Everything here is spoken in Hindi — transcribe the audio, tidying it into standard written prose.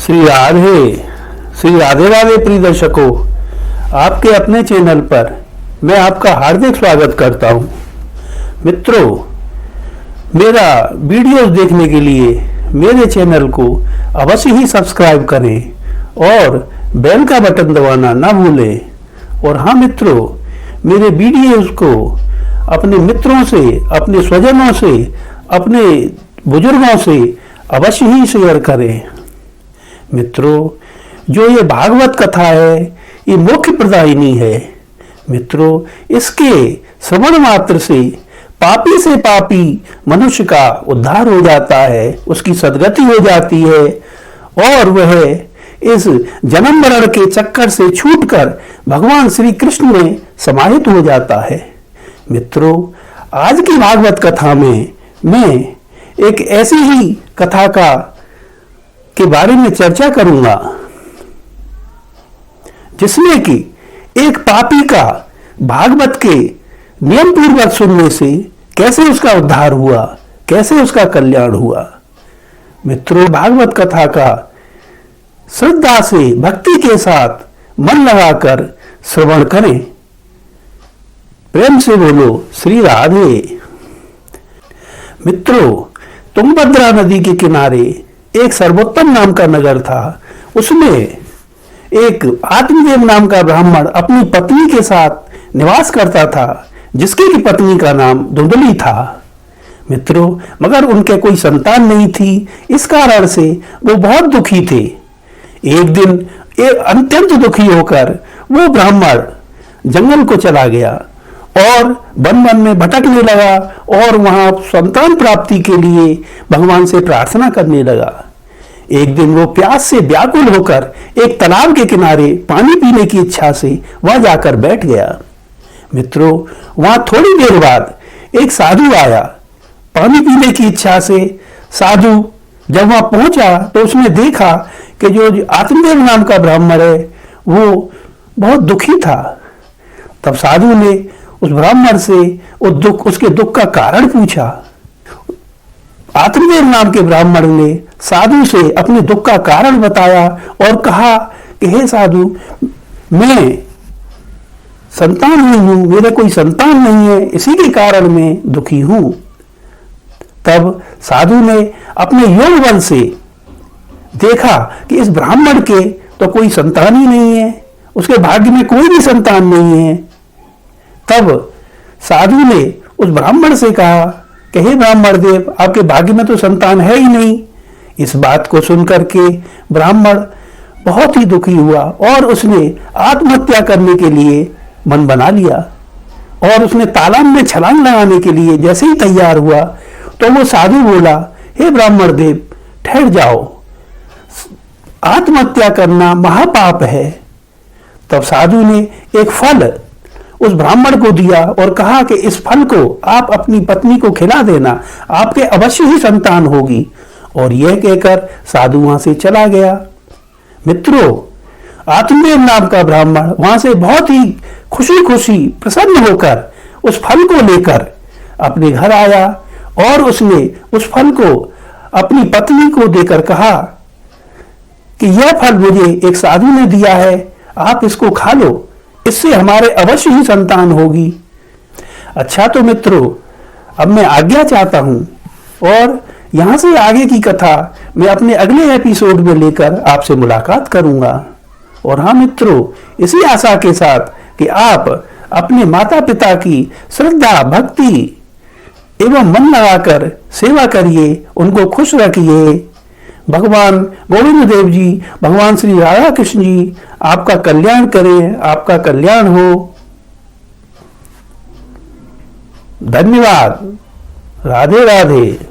श्री राधे राधे प्रिय दर्शकों, आपके अपने चैनल पर मैं आपका हार्दिक स्वागत करता हूं। मित्रों, मेरा वीडियोस देखने के लिए मेरे चैनल को अवश्य ही सब्सक्राइब करें और बेल का बटन दबाना ना भूलें। और हाँ मित्रों, मेरे वीडियोस को अपने मित्रों से, अपने स्वजनों से, अपने बुजुर्गों से अवश्य ही शेयर करें। मित्रों, जो ये भागवत कथा है ये मोक्ष प्रदायिनी है। मित्रों, इसके श्रवण मात्र से पापी मनुष्य का उद्धार हो जाता है, उसकी सद्गति हो जाती है और वह इस जन्म मरण के चक्कर से छूटकर भगवान श्री कृष्ण में समाहित हो जाता है। मित्रों, आज की भागवत कथा में मैं एक ऐसी ही कथा के बारे में चर्चा करूंगा जिसमें कि एक पापी का भागवत के नियम पूर्वक सुनने से कैसे उसका उद्धार हुआ, कैसे उसका कल्याण हुआ। मित्रों, भागवत कथा का श्रद्धा से, भक्ति के साथ मन लगाकर श्रवण करें। प्रेम से बोलो श्री राधे। मित्रों, तुंगभद्रा नदी के किनारे एक सर्वोत्तम नाम का नगर था। उसमें एक आत्मदेव नाम का ब्राह्मण अपनी पत्नी के साथ निवास करता था, जिसकी की पत्नी का नाम धुंधली था। मित्रों, मगर उनके कोई संतान नहीं थी। इस कारण से वो बहुत दुखी थे। एक दिन अत्यंत दुखी होकर वो ब्राह्मण जंगल को चला गया और वन वन में भटकने लगा और वहां संतान प्राप्ति के लिए भगवान से प्रार्थना करने लगा। एक दिन वो प्यास से व्याकुल होकर एक तालाब के किनारे पानी पीने की इच्छा से वहां जाकर बैठ गया। मित्रों, वहां थोड़ी देर बाद एक साधु आया। पानी पीने की इच्छा से साधु जब वहां पहुंचा तो उसने देखा कि जो आत्मदेव नाम का ब्राह्मण है वो बहुत दुखी था। तब साधु ने उस ब्राह्मण से उसके दुख का कारण पूछा। आत्मदेव नाम के ब्राह्मण ने साधु से अपने दुख का कारण बताया और कहा कि हे साधु, मैं संतान नहीं हूं, मेरे कोई संतान नहीं है, इसी के कारण मैं दुखी हूं। तब साधु ने अपने योग बल से देखा कि इस ब्राह्मण के तो कोई संतान ही नहीं है, उसके भाग्य में कोई भी संतान नहीं है। तब साधु ने उस ब्राह्मण से कहा कि हे ब्राह्मण देव, आपके भाग्य में तो संतान है ही नहीं। इस बात को सुनकर के ब्राह्मण बहुत ही दुखी हुआ और उसने आत्महत्या करने के लिए मन बना लिया। और उसने तालाब में छलांग लगाने के लिए जैसे ही तैयार हुआ तो वो साधु बोला, हे ब्राह्मण देव, ठहर जाओ, आत्महत्या करना महापाप है। तब साधु ने एक फल उस ब्राह्मण को दिया और कहा कि इस फल को आप अपनी पत्नी को खिला देना, आपके अवश्य ही संतान होगी। और यह कहकर साधु वहां से चला गया। मित्रों, आत्मदेव नाम का ब्राह्मण वहां से बहुत ही खुशी खुशी प्रसन्न होकर उस फल को लेकर अपने घर आया और उसने उस फल को अपनी पत्नी को देकर कहा कि यह फल मुझे एक साधु ने दिया है, आप इसको खा लो, इससे हमारे अवश्य ही संतान होगी। अच्छा, तो मित्रों, अब मैं आज्ञा चाहता हूं और यहां से आगे की कथा मैं अपने अगले एपिसोड में लेकर आपसे मुलाकात करूंगा। और हाँ मित्रों, इसी आशा के साथ कि आप अपने माता पिता की श्रद्धा, भक्ति एवं मन लगाकर सेवा करिए, उनको खुश रखिए। भगवान गोविंद देव जी, भगवान श्री राधा कृष्ण जी आपका कल्याण करें, आपका कल्याण हो। धन्यवाद। राधे राधे।